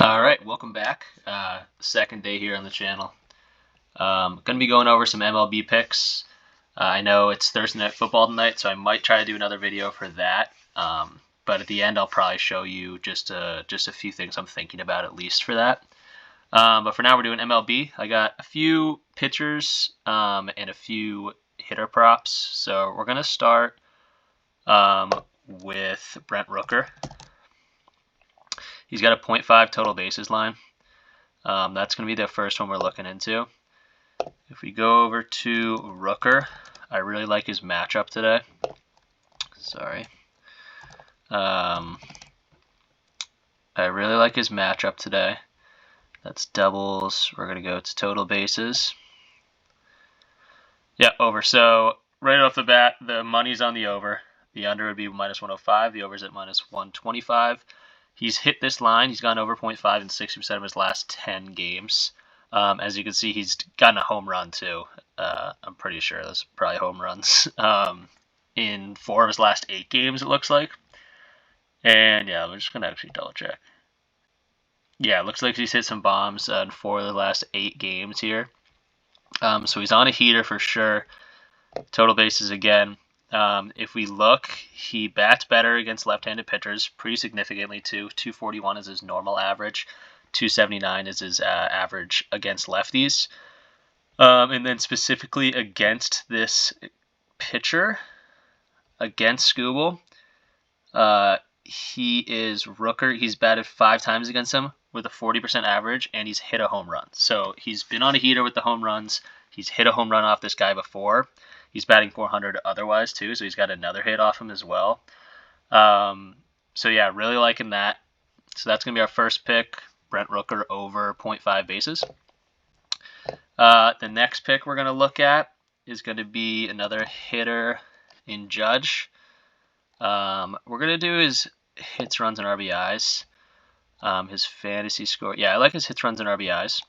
All right, welcome back. Second day here on the channel. Going to be going over some MLB picks. I know it's Thursday Night Football tonight, so I might try to do another video for that. But at the end, I'll probably show you just a few things I'm thinking about at least for that. But for now, we're doing MLB. I got a few pitchers and a few hitter props. So we're going to start with Brent Rooker. He's got a .5 total bases line. That's going to be the first one we're looking into. If we go over to Rooker, I really like his matchup today. Sorry. I really like his matchup today. That's doubles. We're going to go to total bases. Yeah, over. So right off the bat, the money's on the over. The under would be -105. The over's at -125. He's hit this line. He's gone over .5 in 60% of his last 10 games. As you can see, he's gotten a home run too. I'm pretty sure those are probably home runs. In 4 of his last 8 games, it looks like. And yeah, I'm just going to actually double check. Yeah, it looks like he's hit some bombs in 4 of the last 8 games here. So he's on a heater for sure. Total bases again. If we look, he bats better against left-handed pitchers pretty significantly too. 241 is his normal average. 279 is his average against lefties. And then specifically against this pitcher, against Skubal, Rooker. He's batted 5 times against him with a 40% average, and he's hit a home run. So he's been on a heater with the home runs. He's hit a home run off this guy before. He's batting .400 otherwise too, so he's got another hit off him as well. So yeah, really liking that. So that's going to be our first pick, Brent Rooker over .5 bases. The next pick we're going to look at is going to be another hitter in Judge. We're going to do his hits, runs, and RBIs. His fantasy score. Yeah, I like his hits, runs, and RBIs.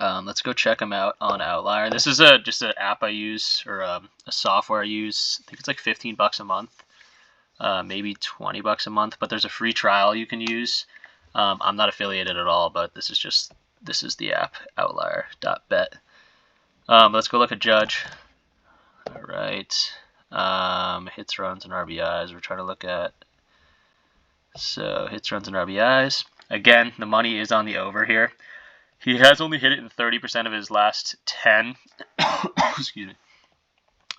Let's go check him out on Outlier. This is just an app I use, or a software I use. I think it's like $15 a month, maybe $20 a month. But there's a free trial you can use. I'm not affiliated at all, but this is the app, Outlier.bet. Let's go look at Judge. All right, hits, runs, and RBIs. We're trying to look at hits, runs, and RBIs. Again, the money is on the over here. He has only hit it in 30% of his last 10. Excuse me.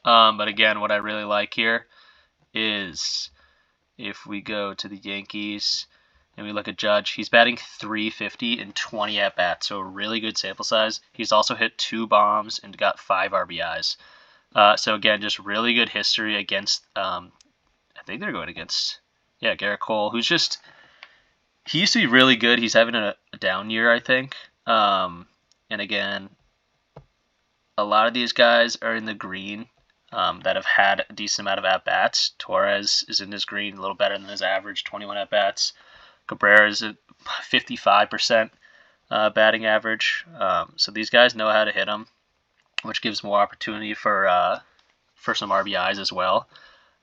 But again, what I really like here is if we go to the Yankees and we look at Judge, he's batting .350 in 20 at-bats, so a really good sample size. He's also hit 2 bombs and got 5 RBIs. So again, just really good history against, I think they're going against, Garrett Cole, who's just, he used to be really good. He's having a down year, I think. And again, a lot of these guys are in the green that have had a decent amount of at-bats. Torres is in his green, a little better than his average, 21 at-bats. Cabrera is at 55% batting average. So these guys know how to hit them, which gives more opportunity for some RBIs as well.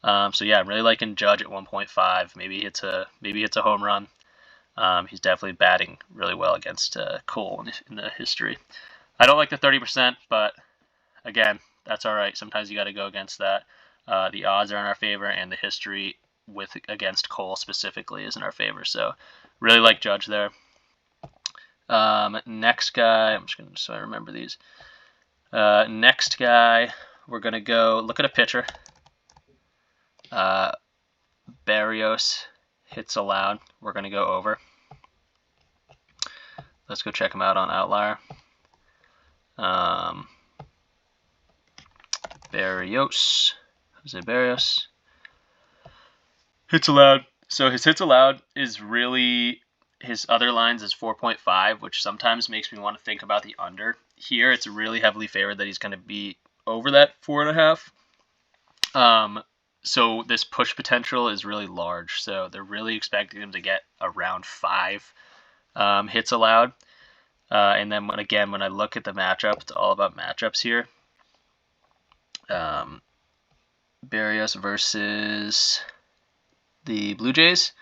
So yeah, I'm really liking Judge at 1.5. Maybe he hits a home run. He's definitely batting really well against Cole in the history. I don't like the 30%, but again, that's all right. Sometimes you got to go against that. The odds are in our favor, and the history against Cole specifically is in our favor. So really like Judge there. Next guy, I'm just going to so I remember these. Next guy, we're going to go look at a pitcher. Barrios. Hits allowed. We're going to go over. Let's go check him out on Outlier. Barrios. Jose Barrios. Hits allowed. So his hits allowed is really, his other lines is 4.5, which sometimes makes me want to think about the under. Here, it's really heavily favored that he's going to be over that 4.5. So this push potential is really large. So they're really expecting him to get around 5 hits allowed. And then when I look at the matchup, it's all about matchups here. Barrios versus the Blue Jays.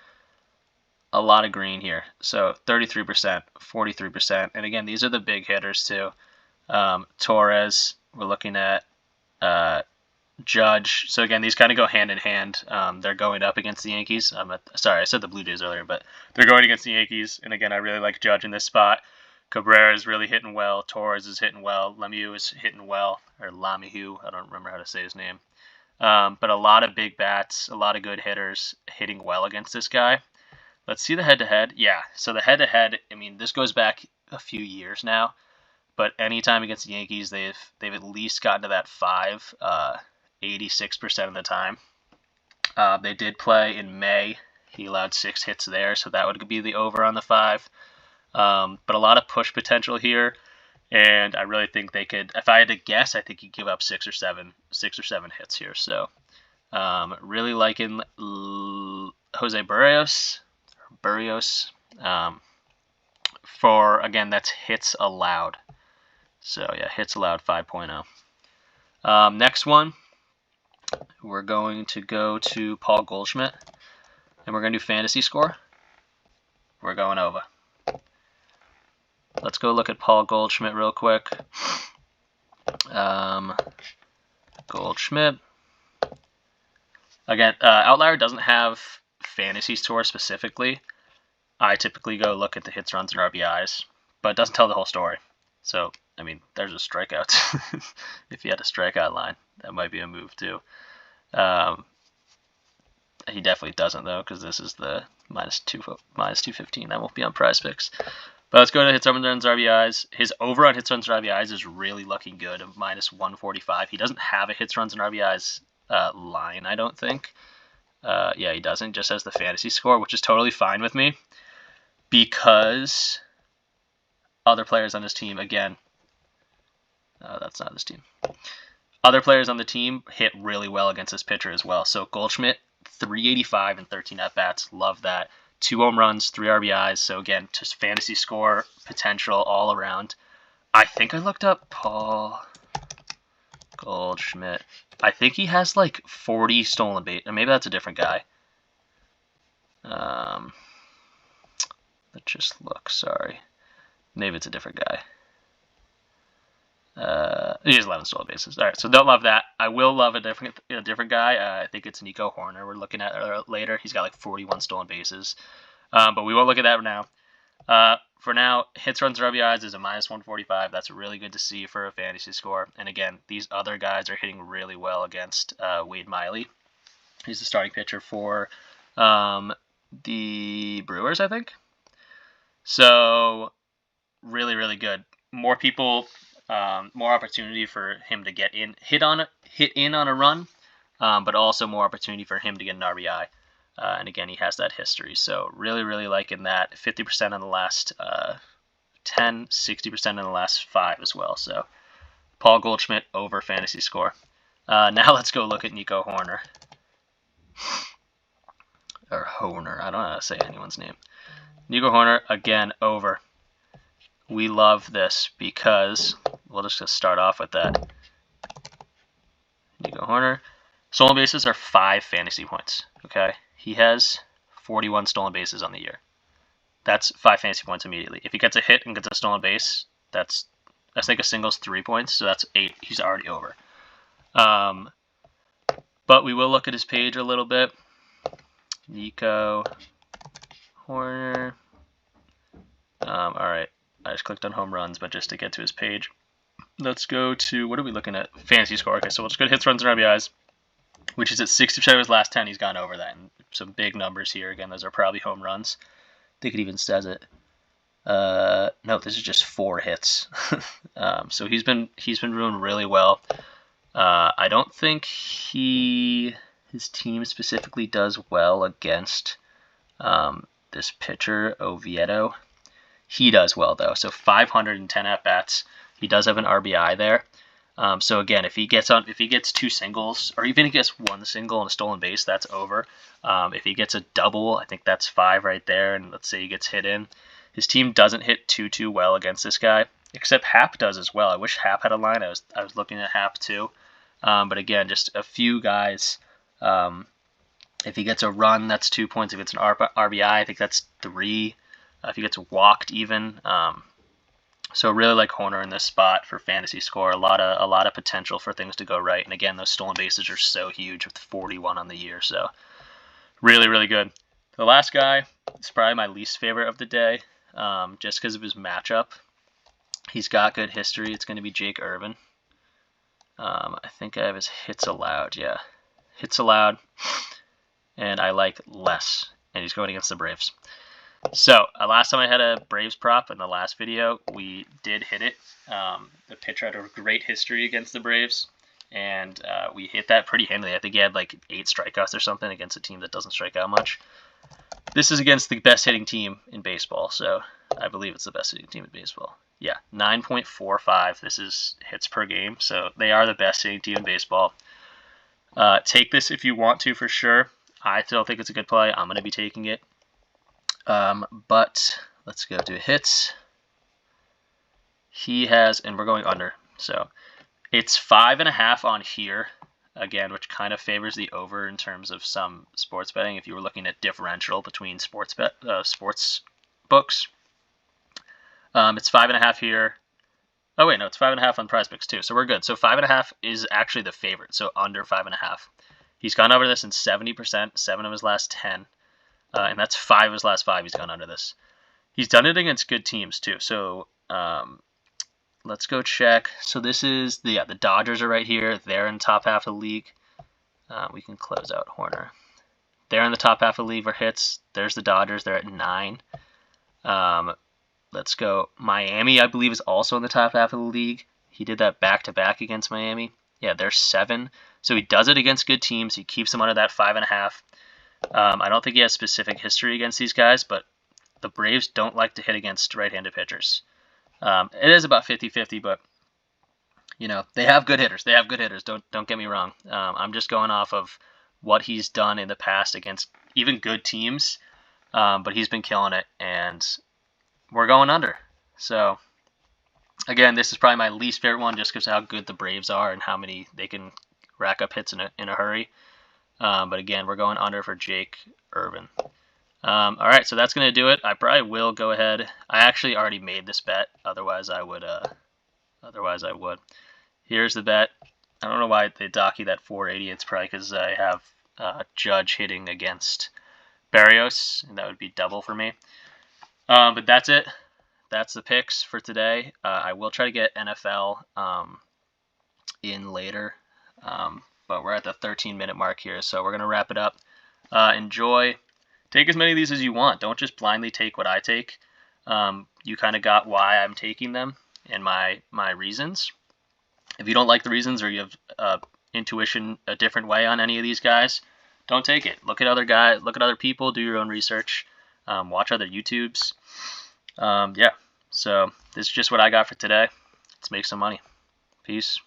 A a lot of green here. So 33%, 43%. And again, these are the big hitters too. Torres, we're looking at Judge. So again, these kind of go hand in hand. They're going up against the Yankees. Sorry, I said the Blue Jays earlier, but they're going against the Yankees. And again, I really like Judge in this spot. Cabrera is really hitting well. Torres is hitting well. Lemieux is hitting well. Or Lemieux, I don't remember how to say his name. But a lot of big bats, a lot of good hitters hitting well against this guy. Let's see the head-to-head. Yeah, so the head-to-head, I mean, this goes back a few years now. But anytime against the Yankees, they've at least gotten to that 5, 86% of the time. They did play in May. He allowed 6 hits there, so that would be the over on the 5. But a lot of push potential here, and I really think they could. If I had to guess, I think he'd give up 6 or 7 hits here. So, really liking Jose Barrios. For again, that's hits allowed. So yeah, hits allowed 5.0. Next one, we're going to go to Paul Goldschmidt, and we're going to do fantasy score. We're going over. Let's go look at Paul Goldschmidt real quick. Goldschmidt. Again, Outlier doesn't have fantasy score specifically. I typically go look at the hits, runs, and RBIs, but it doesn't tell the whole story. So, I mean, there's a strikeouts. If you had a strikeout line, that might be a move too. He definitely doesn't, though, because this is the minus 215. That won't be on PrizePicks. But let's go to hits, runs, RBIs. His over on hits, runs, and RBIs is really looking good, of minus 145. He doesn't have a hits, runs, and RBIs line, I don't think. Yeah, he doesn't. Just has the fantasy score, which is totally fine with me, because other players on his team, again, that's not his team. Other players on the team hit really well against this pitcher as well. So Goldschmidt, 385 and 13 at-bats. Love that. 2 home runs, 3 RBIs. So again, just fantasy score potential all around. I think I looked up Paul Goldschmidt. I think he has like 40 stolen base. Or maybe that's a different guy. Let's just look. Sorry. Maybe it's a different guy. He has 11 stolen bases. All right, so don't love that. I will love a different guy. I think it's Nico Horner we're looking at later. He's got like 41 stolen bases. But we won't look at that now. For now, hits, runs, RBIs is a minus 145. That's really good to see for a fantasy score. And again, these other guys are hitting really well against Wade Miley. He's the starting pitcher for the Brewers, I think. So really, really good. More people, more opportunity for him to get in, hit in on a run, but also more opportunity for him to get an RBI. And again, he has that history. So really, really liking that. 50% in the last 10, 60% in the last 5 as well. So Paul Goldschmidt over fantasy score. Now let's go look at Nico Horner. Or Horner. I don't know how to say anyone's name. Nico Horner, again, over. We love this because we'll just start off with that. Nico Horner. Stolen bases are 5 fantasy points. Okay? He has 41 stolen bases on the year. That's 5 fantasy points immediately. If he gets a hit and gets a stolen base, I think a single's 3 points, so that's 8. He's already over. But we will look at his page a little bit. Nico Horner. All right. I just clicked on home runs, but just to get to his page, let's go to, what are we looking at? Fantasy score. Okay, so we'll just go to hits, runs, and RBIs, which is at 60% of his last 10. He's gone over that. And some big numbers here. Again, those are probably home runs. I think it even says it. No, this is just 4 hits. So he's been doing really well. I don't think his team specifically does well against this pitcher, Oviedo. He does well, though. So 510 at-bats. He does have an RBI there. So again, if he gets 2 singles, or even if he gets 1 single and a stolen base, that's over. If he gets a double, I think that's 5 right there. And let's say he gets hit in. His team doesn't hit too well against this guy, except Hap does as well. I wish Hap had a line. I was looking at Hap too. But again, just a few guys If he gets a run, that's 2 points. If it's an RBI, I think that's 3. If he gets walked, even. So really like Horner in this spot for fantasy score. A lot of potential for things to go right. And again, those stolen bases are so huge with 41 on the year. So really, really good. The last guy is probably my least favorite of the day, just because of his matchup. He's got good history. It's going to be Jake Irvin. I think I have his hits allowed. Yeah, hits allowed. And I like less. And he's going against the Braves. So, last time I had a Braves prop in the last video, we did hit it. The pitcher had a great history against the Braves, and we hit that pretty handily. I think he had like 8 strikeouts or something against a team that doesn't strike out much. This is against the best hitting team in baseball, so I believe it's the best hitting team in baseball. Yeah, 9.45. This is hits per game, so they are the best hitting team in baseball. Take this if you want to for sure. I still think it's a good play. I'm going to be taking it. But let's go to hits. He has, and we're going under. So it's 5.5 on here, again, which kind of favors the over in terms of some sports betting. If you were looking at differential between sports books, it's 5.5 here. Oh wait, no, it's 5.5 on PrizePicks too. So we're good. So 5.5 is actually the favorite. So under 5.5. He's gone over this in 70%, 7 of his last 10. And that's 5 of his last 5 he's gone under this. He's done it against good teams, too. So let's go check. So this is, the Dodgers are right here. They're in the top half of the league. We can close out Horner. They're in the top half of the league for hits. There's the Dodgers. They're at 9. Let's go. Miami, I believe, is also in the top half of the league. He did that back-to-back against Miami. Yeah, they're 7. So he does it against good teams. He keeps them under that 5.5. I don't think he has specific history against these guys, but the Braves don't like to hit against right-handed pitchers. It is about 50-50, but you know they have good hitters. They have good hitters. Don't get me wrong. I'm just going off of what he's done in the past against even good teams, but he's been killing it, and we're going under. So again, this is probably my least favorite one, just because of how good the Braves are and how many they can rack up hits in a hurry. But again, we're going under for Jake Irvin. All right, so that's going to do it. I probably will go ahead. I actually already made this bet. Otherwise, I would. Here's the bet. I don't know why they dock you that 480. It's probably because I have Judge hitting against Barrios, and that would be double for me. But that's it. That's the picks for today. I will try to get NFL in later. But we're at the 13-minute mark here, so we're going to wrap it up. Enjoy. Take as many of these as you want. Don't just blindly take what I take. You kind of got why I'm taking them and my reasons. If you don't like the reasons, or you have intuition a different way on any of these guys, don't take it. Look at other guys. Look at other people. Do your own research. Watch other YouTubes. Yeah, so this is just what I got for today. Let's make some money. Peace.